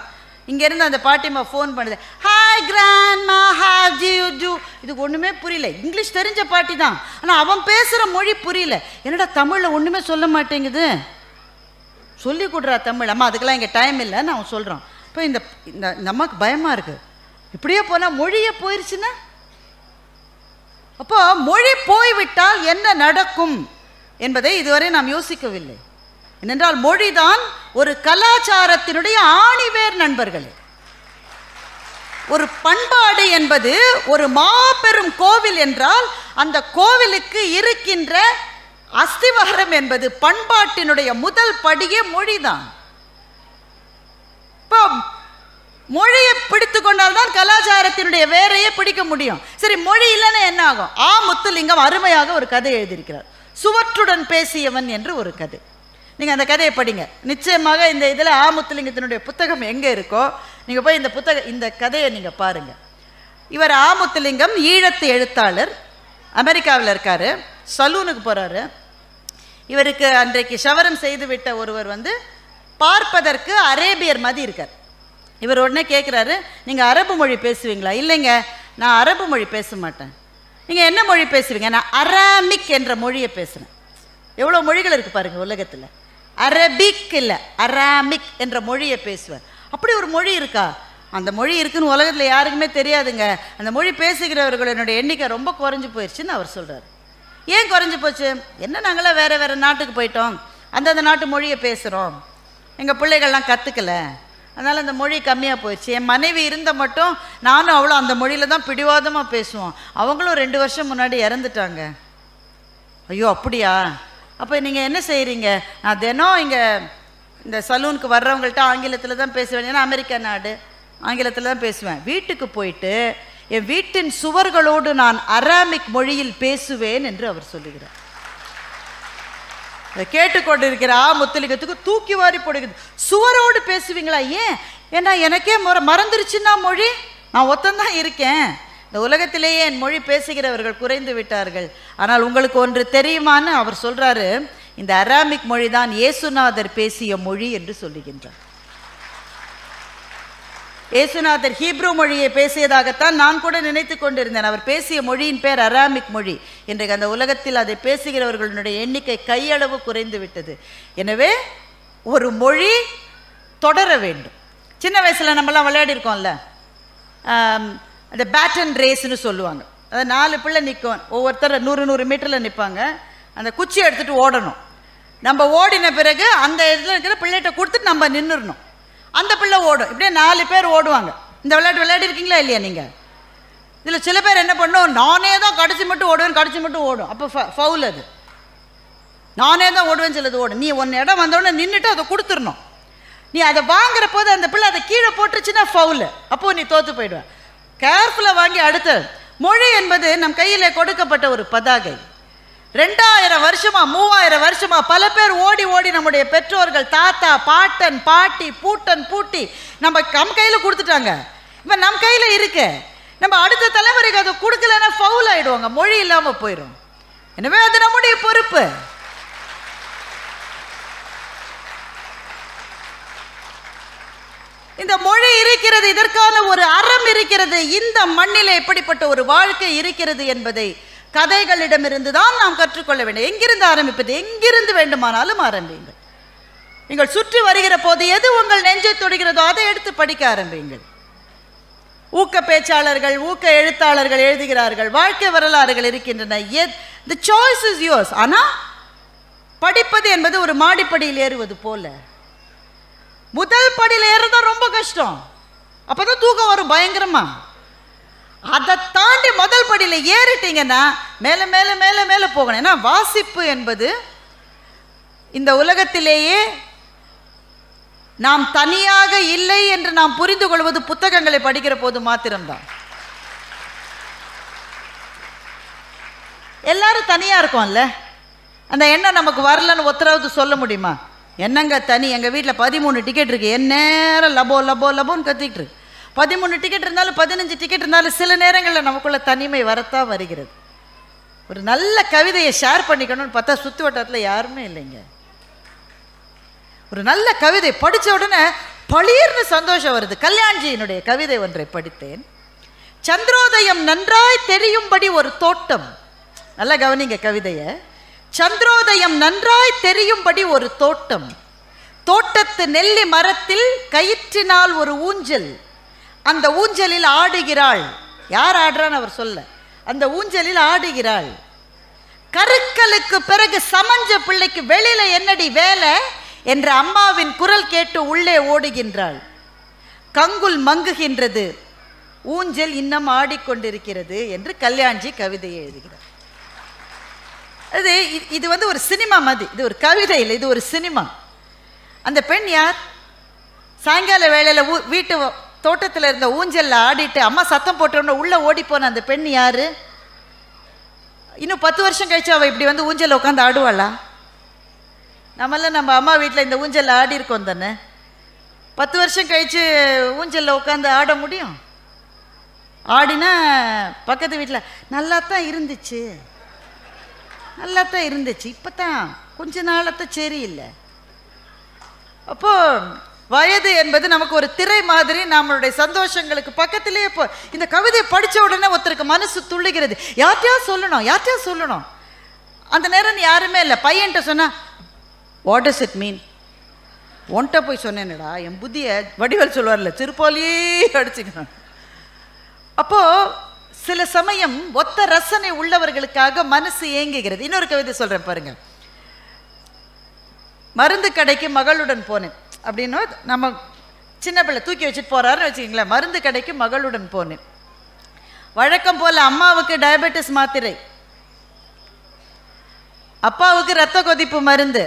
இங்கேருந்து அந்த பாட்டிமா ஃபோன் பண்ணுது, hi grandma, how do you do. இதுக்கு ஒன்றுமே புரியல. இங்கிலீஷ் தெரிஞ்ச பாட்டி தான், ஆனால் அவன் பேசுகிற மொழி புரியல. என்னடா தமிழில் ஒன்றுமே சொல்ல மாட்டேங்குது, சொல்லி கொடுறா தமிழ். அம்மா அதுக்கெல்லாம் இங்கே டைம் இல்லைன்னு அவன் சொல்கிறான். இப்போ இந்த அம்மாவுக்கு பயமாக இருக்குது. இப்படியே போனால் மொழியே போயிடுச்சுன்னா, அப்போ மொழி போய்விட்டால் என்ன நடக்கும் என்பதை இதுவரை நாம் யோசிக்கவில்லை. ஏனென்றால் மொழிதான் ஒரு கலாச்சாரத்தினுடைய ஆணிவேர் நண்பர்களே. ஒரு பண்பாடு என்பது ஒரு மாபெரும் கோவில் என்றால் அந்த கோவிலுக்கு இருக்கின்ற அஸ்திவாரம் என்பது பண்பாட்டினுடைய முதல் படியே மொழிதான். இப்போ மொழியை பிடித்து கொண்டால்தான் கலாச்சாரத்தினுடைய வேரையே பிடிக்க முடியும். சரி, மொழி இல்லைன்னா என்ன ஆகும்? ஆ முத்துலிங்கம் அருமையாக ஒரு கதை எழுதியிருக்கிறார், சுவற்றுடன் பேசியவன் என்று ஒரு கதை. நீங்கள் அந்த கதையை படிங்க. நிச்சயமாக இந்த இதில் ஆ முத்துலிங்கத்தினுடைய புத்தகம் எங்கே இருக்கோ நீங்கள் போய் இந்த கதையை நீங்கள் பாருங்கள். இவர் ஆ முத்துலிங்கம் ஈழத்து எழுத்தாளர், அமெரிக்காவில் இருக்கார். சலூனுக்கு போகிறாரு. இவருக்கு அன்றைக்கு சவரம் செய்து விட்ட ஒருவர் பார்ப்பதற்கு அரேபியர் மாதிரி இருக்கார். இவர் உடனே கேட்குறாரு, நீங்கள் அரபு மொழி பேசுவீங்களா? இல்லைங்க, நான் அரபு மொழி பேச மாட்டேன். நீங்கள் என்ன மொழி பேசுவீங்க? நான் அராமிக் என்ற மொழியை பேசுகிறேன். எவ்வளோ மொழிகள் இருக்குது பாருங்கள் உலகத்தில். அரபிக் இல்லை, அராமிக் என்ற மொழியை பேசுவேன். அப்படி ஒரு மொழி இருக்கா? அந்த மொழி இருக்குன்னு உலகத்தில் யாருக்குமே தெரியாதுங்க. அந்த மொழி பேசுகிறவர்களுடைய எண்ணிக்கை ரொம்ப குறைஞ்சி போயிடுச்சுன்னு அவர் சொல்கிறார். ஏன் குறைஞ்சி போச்சு? என்ன, நாங்களாம் வேறு வேறு நாட்டுக்கு போயிட்டோம், அந்தந்த நாட்டு மொழியை பேசுகிறோம், எங்கள் பிள்ளைகள்லாம் கற்றுக்கலை, அதனால் அந்த மொழி கம்மியாக போயிடுச்சு. என் மனைவி இருந்த மட்டும் நானும் அவ்வளோ அந்த மொழியில் தான் பிடிவாதமாக பேசுவோம். அவங்களும் 2 வருஷம் முன்னாடி இறந்துட்டாங்க. ஐயோ அப்படியா? அப்போ நீங்கள் என்ன செய்கிறீங்க? நான் தினம் இங்கே இந்த சலூனுக்கு வர்றவங்கள்ட்ட ஆங்கிலத்தில் தான் பேசுவேன். ஏன்னா அமெரிக்கா நாடு, ஆங்கிலத்தில் தான் பேசுவேன். வீட்டுக்கு போயிட்டு என் வீட்டின் சுவர்களோடு நான் அராமிக் மொழியில் பேசுவேன் என்று அவர் சொல்லுகிறார். கேட்டுக்கொண்டிருக்கிற ஆ முத்துலிங்கத்துக்கு தூக்கி வாரி போடுகிறது. சுவரோடு பேசுவீங்களா? ஏன்? ஏன்னா எனக்கே மறந்துருச்சுன்னா மொழி, நான் ஒத்தந்தான் இருக்கேன். இந்த உலகத்திலேயே என் மொழி பேசுகிறவர்கள் குறைந்து விட்டார்கள். ஆனால் உங்களுக்கு ஒன்று தெரியுமான்னு அவர் சொல்கிறாரு, இந்த அராமிக் மொழி தான் இயேசுநாதர் பேசிய மொழி என்று சொல்லுகின்றார். இயேசுநாதர் ஹீப்ரு மொழியை பேசியதாகத்தான் நான் கூட நினைத்து கொண்டிருந்தேன். அவர் பேசிய மொழியின் பேர் அராமிக் மொழி. இன்றைக்கு அந்த உலகத்தில் அதை பேசுகிறவர்களுடைய எண்ணிக்கை கையளவு குறைந்து விட்டது. எனவே ஒரு மொழி தொடர வேண்டும். சின்ன வயசில் நம்மலாம் விளையாடி இருக்கோம்ல, அந்த பேட்டன் ரேஸ்ன்னு சொல்லுவாங்க. அதை 4 பிள்ளை நிற்கும், ஒவ்வொருத்தர் 100 மீட்டரில் நிற்பாங்க. அந்த குச்சி எடுத்துகிட்டு ஓடணும். நம்ம ஓடின பிறகு அந்த இடத்துல இருக்கிற பிள்ளைகிட்ட கொடுத்துட்டு நம்ம நின்றுடணும். அந்த பிள்ளை ஓடும். இப்படியே 4 பேர் ஓடுவாங்க. இந்த விளையாட்டு விளையாடி இருக்கீங்களா இல்லையா? நீங்கள் இதில் சில பேர் என்ன பண்ணும், நானே தான் கடைசி மட்டும் ஓடுவேன், கடைசி மட்டும் ஓடும். அப்போ ஃபவுல். அது நானே தான் ஓடுவேன்னு சிலது ஓடும். நீ ஒன்று இடம் வந்தோடனே நின்றுட்டு அதை கொடுத்துடணும். நீ அதை வாங்குற போது அந்த பிள்ளை அதை கீழே போட்டுருச்சுன்னா ஃபவுல். அப்போது நீ தோற்று போயிடுவேன். கேர்ஃபுல்லாக வாங்கி அடுத்த மொழி என்பது நம் கையில் கொடுக்கப்பட்ட ஒரு பதாகை. 2000 வருஷமா 3000 வருஷமா பல பேர் ஓடி ஓடி நம்முடைய பெற்றோர்கள், தாத்தா, பாட்டன், பாட்டி, பூட்டன், பூட்டி நம்ம கையில கொடுத்துட்டாங்க. இப்போ நம்ம கையில இருக்கு. நம்ம அடுத்த தலைமுறைக்கு அதை கொடுக்கலன்னா ஃபவுல் ஆயிடுவாங்க, மொழி இல்லாம போயிடும். எனவே அது நம்முடைய பொறுப்பு. இந்த மொழி இருக்கிறது, இதற்கான ஒரு அறம் இருக்கிறது, இந்த மண்ணில் எப்படிப்பட்ட ஒரு வாழ்க்கை இருக்கிறது என்பதை கதைகளிடமிருந்து தான் நாம் கற்றுக்கொள்ள வேண்டும். எங்கிருந்து ஆரம்பிப்பது? எங்கிருந்து வேண்டுமானாலும் ஆரம்பியுங்கள். நீங்கள் சுற்றி வருகிற போது எது உங்கள் நெஞ்சை தொடுகிறதோ அதை எடுத்து படிக்க ஆரம்பியுங்கள். ஊக்க பேச்சாளர்கள், ஊக்க எழுத்தாளர்கள் எழுதுகிறார்கள், வாழ்க்கை வரலாறுகள் இருக்கின்றன. The choice is yours. ஆனால் படிப்பது என்பது ஒரு மாடிப்படியில் ஏறுவது போல. முதல் படியில் ஏறதான் ரொம்ப கஷ்டம், அப்பதான் தூக்கம் வரும் பயங்கரமா. அதை தாண்டி முதல் படியில் ஏறிட்டீங்கன்னா மேலே மேலே மேலே மேலே போகணும். ஏன்னா வாசிப்பு என்பது இந்த உலகத்திலேயே நாம் தனியாக இல்லை என்று நாம் புரிந்து கொள்வது புத்தகங்களை படிக்கிற போது மாத்திரம்தான். எல்லாரும் தனியாக இருக்கோம்ல, அந்த எண்ணம் நமக்கு வரலன்னு ஒருத்தராவது சொல்ல முடியுமா? என்னங்க தனி, எங்கள் வீட்டில் 13 டிக்கெட் இருக்குது, என் நேரம் லபோ லபோ லபோன்னு கத்திக்கிட்டு இருக்கு. 13 டிக்கெட் இருந்தாலும் 15 டிக்கெட் இருந்தாலும் சில நேரங்களில் நமக்குள்ள தனிமை வரத்தான் வருகிறது. ஒரு நல்ல கவிதையை ஷேர் பண்ணிக்கணும்னு பார்த்தா சுற்று வட்டாரத்தில் யாருமே இல்லைங்க. ஒரு நல்ல கவிதை படித்த உடனே பளீர்னு சந்தோஷம் வருது. கல்யாண்ஜியினுடைய கவிதை ஒன்றை படித்தேன். சந்திரோதயம் நன்றாய் தெரியும்படி ஒரு தோட்டம். நல்லா கவனிங்க கவிதையை. சந்திரோதயம் நன்றாய் தெரியும்படி ஒரு தோட்டம், தோட்டத்து நெல்லி மரத்தில் கயிற்றினால் ஒரு ஊஞ்சல், அந்த ஊஞ்சலில் ஆடுகிறாள். யார் ஆடுறான்னு அவர் சொல்ல, அந்த ஊஞ்சலில் ஆடுகிறாள். கருக்கலுக்கு பிறகு சமஞ்ச பிள்ளைக்கு வெளியில என்னடி வேலை என்ற அம்மாவின் குரல் கேட்டு உள்ளே ஓடுகின்றாள். கங்குல் மங்குகின்றது, ஊஞ்சல் இன்னும் ஆடிக்கொண்டிருக்கிறது என்று கல்யாண்ஜி கவிதையை எழுதுகிறார். இது வந்து ஒரு சினிமா மாதிரி, இது ஒரு கவிதை இல்லை, இது ஒரு சினிமா. அந்த பெண் யார்? சாயங்கால வேளையில் வீட்டு தோட்டத்தில் இருந்த ஊஞ்சலில் ஆடிட்டு அம்மா சத்தம் போட்டோன்னு உள்ளே ஓடி போன அந்த பெண் யாரு? இன்னும் 10 வருஷம் கழிச்சு அவள் இப்படி வந்து ஊஞ்சலில் உட்காந்து ஆடுவாளா? நம்மளாம் நம்ம அம்மா வீட்டில் இந்த ஊஞ்சலில் ஆடி இருக்கோம் தானே. 10 வருஷம் கழிச்சு ஊஞ்சலில் உட்காந்து ஆட முடியும்? ஆடினா பக்கத்து வீட்டில் நல்லா தான் இருந்துச்சு, நல்லா தான் இருந்துச்சு, இப்போ தான் கொஞ்ச நாளத்தான் சரியில்லை. அப்போ வயது என்பது நமக்கு ஒரு திரை மாதிரி, நம்மளுடைய சந்தோஷங்களுக்கு பக்கத்திலேயே இப்போ இந்த கவிதையை படித்த உடனே ஒருத்தருக்கு மனசு துள்ளுகிறது. யார்ட்டையா சொல்லணும், யார்ட்டையா சொல்லணும். அந்த நேரம் யாருமே இல்லை. பையன்கிட்ட சொன்னா வாட் டஸ் இட் மீன், ஒன்ட்ட போய் சொன்னேன்டா என் புத்தியை வடிவேல் சொல்வார்ல, திருப்பாலியே அடிச்சுக்கணும். அப்போது சில சமயம் ஒத்த ரசனை உள்ளவர்களுக்காக மனசு ஏங்குகிறது. இன்னொரு கவிதை சொல்கிறேன் பாருங்க. மருந்து கடைக்கு மகளுடன் போனேன் அப்படின்னு நம்ம சின்ன பிள்ளை தூக்கி வச்சுட்டு போகிறாருன்னு வச்சுக்கிங்களேன். மருந்து கடைக்கு மகளுடன் போனேன். வழக்கம் போல் அம்மாவுக்கு டயபெட்டிஸ் மாத்திரை, அப்பாவுக்கு இரத்த கொதிப்பு மருந்து,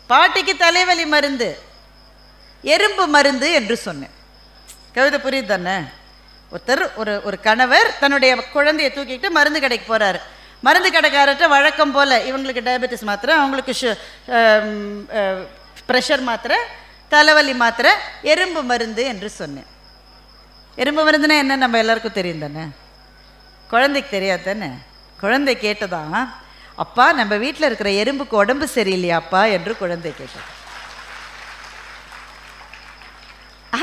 பாட்டிக்கு தலைவலி மருந்து, எறும்பு மருந்து என்று சொன்னேன். கவிதை புரியுது தானே? ஒருத்தர் ஒரு கணவர் தன்னுடைய குழந்தையை தூக்கிட்டு மருந்து கடைக்கு போகிறாரு. மருந்து கடைக்காரர்கிட்ட வழக்கம் போல் இவங்களுக்கு டயபெட்டிஸ் மாத்திரை, அவங்களுக்கு ப்ரெஷர் மாத்திரை, தலைவலி மாத்திரை, எறும்பு மருந்து என்று சொன்னேன். எறும்பு மருந்துன்னா என்ன நம்ம எல்லாருக்கும் தெரியும் தானே, குழந்தைக்கு தெரியாது தானே. குழந்தை கேட்டதான், அப்பா நம்ம வீட்டில் இருக்கிற எறும்புக்கு உடம்பு சரியில்லையாப்பா என்று குழந்தை கேட்டது.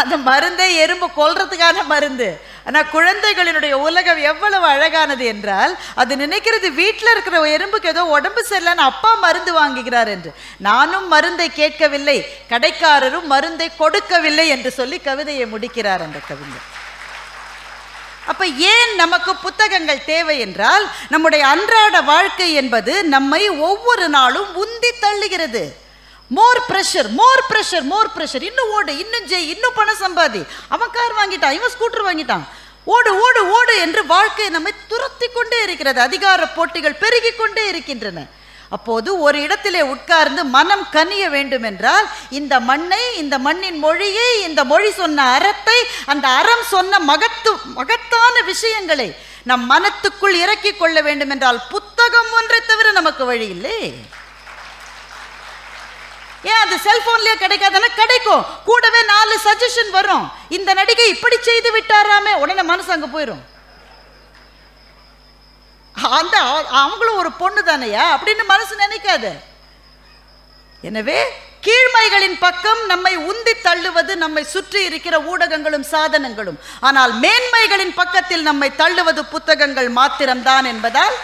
அந்த மருந்தே எறும்பு கொல்றதுக்கான மருந்து. ஆனால் குழந்தைகளினுடைய உலகம் எவ்வளவு அழகானது என்றால், அது நினைக்கிறது வீட்டில் இருக்கிற எறும்புக்கு ஏதோ உடம்பு சரியில்லைன்னு அப்பா மருந்து வாங்குகிறார் என்று. நானும் மருந்தை கேட்கவில்லை, கடைக்காரரும் மருந்தை கொடுக்கவில்லை என்று சொல்லி கவிதையை முடிக்கிறார் அந்த கவிஞர். அப்ப ஏன் நமக்கு புத்தகங்கள் தேவை என்றால், நம்முடைய அன்றாட வாழ்க்கை என்பது நம்மை ஒவ்வொரு நாளும் உந்தி தள்ளுகிறது. மோர் ப்ரெஷர், மோர் ப்ரெஷர், மோர் ப்ரெஷர். இன்னும் ஓடு, இன்னும் ஜெய், இன்னும் பணம் சம்பாதி, அவன் கார் வாங்கிட்டான், இவன் ஸ்கூட்டர் வாங்கிட்டான், ஓடு ஓடு ஓடு என்று வாழ்க்கை நம்மை துரத்தி கொண்டே இருக்கிறது. அதிகார போட்டிகள் பெருகி கொண்டே இருக்கின்றன. அப்போது ஒரு இடத்திலே உட்கார்ந்து மனம் கனிய வேண்டும் என்றால் இந்த மண்ணை, இந்த மண்ணின் மொழியை, இந்த மொழி சொன்ன அறத்தை, அந்த அறம் சொன்ன மகத்தான விஷயங்களை நம் மனத்துக்குள் இறக்கிக் கொள்ள வேண்டும் என்றால் புத்தகம் ஒன்றை தவிர நமக்கு வழி இல்லை. ஏன் அது செல்போன்லயே கிடைக்காதுன்னா கிடைக்கும், கூடவே 4 சஜஷன் வரும். இந்த நடிகை இப்படி செய்து விட்டாராமே, உடனே மனசு அங்க போயிடும். அந்த அவங்களும் ஒரு பொண்ணு தானையா அப்படின்னு மனசு நினைக்காது. எனவே கீழ்மைகளின் பக்கம் நம்மை உந்தி தள்ளுவது நம்மை சுற்றி இருக்கிற ஊடகங்களும் சாதனங்களும். ஆனால் மேன்மைகளின் பக்கத்தில் நம்மை தள்ளுவது புத்தகங்கள் மாத்திரம்தான் என்பதால்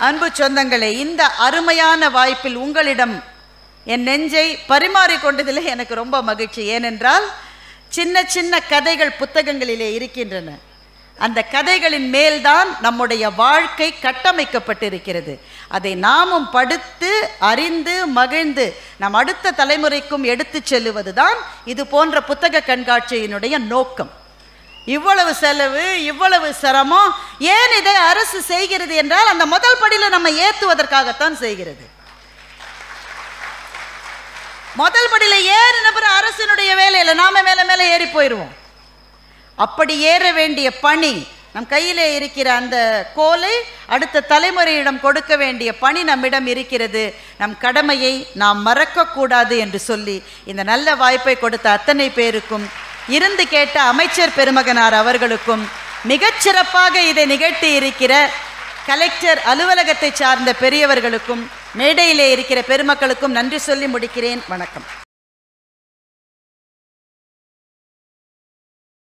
அன்பு சொந்தங்களே, இந்த அருமையான வாய்ப்பில் உங்களிடம் என் நெஞ்சை பரிமாறிக்கொண்டதிலே எனக்கு ரொம்ப மகிழ்ச்சி. ஏனென்றால் சின்ன சின்ன கதைகள் புத்தகங்களிலே இருக்கின்றன. அந்த கதைகளின் மேல்தான் நம்முடைய வாழ்க்கை கட்டமைக்கப்பட்டிருக்கிறது. அதை நாமும் படித்து அறிந்து மகிழ்ந்து நம் அடுத்த தலைமுறைக்கும் எடுத்து செல்லுவது தான் இது போன்ற புத்தக கண்காட்சியினுடைய நோக்கம். இவ்வளவு செலவு, இவ்வளவு சிரமம் ஏன் இதை அரசு செய்கிறது என்றால் அந்த முதல் படியில் நம்ம ஏற்றுவதற்காகத்தான் செய்கிறது. முதல் படியில் ஏறின பிறகு அரசினுடைய வேலையில் நாம மேல மேல ஏறி போயிடுவோம். அப்படி ஏற வேண்டிய பணி நம் கையிலே இருக்கிற அந்த கோலை அடுத்த தலைமுறையிடம் கொடுக்க வேண்டிய பணி நம்மிடம் இருக்கிறது. நம் கடமையை நாம் மறக்கக்கூடாது என்று சொல்லி இந்த நல்ல வாய்ப்பை கொடுத்த அத்தனை பேருக்கும், இருந்து கேட்ட அமைச்சர் பெருமகனார் அவர்களுக்கும், மிகச்சிறப்பாக இதை நிகழ்த்தி இருக்கிற கலெக்டர் அலுவலகத்தை சார்ந்த பெரியவர்களுக்கும், மேடையிலே இருக்கிற பெருமக்களுக்கும் நன்றி சொல்லி முடிக்கிறேன். வணக்கம்.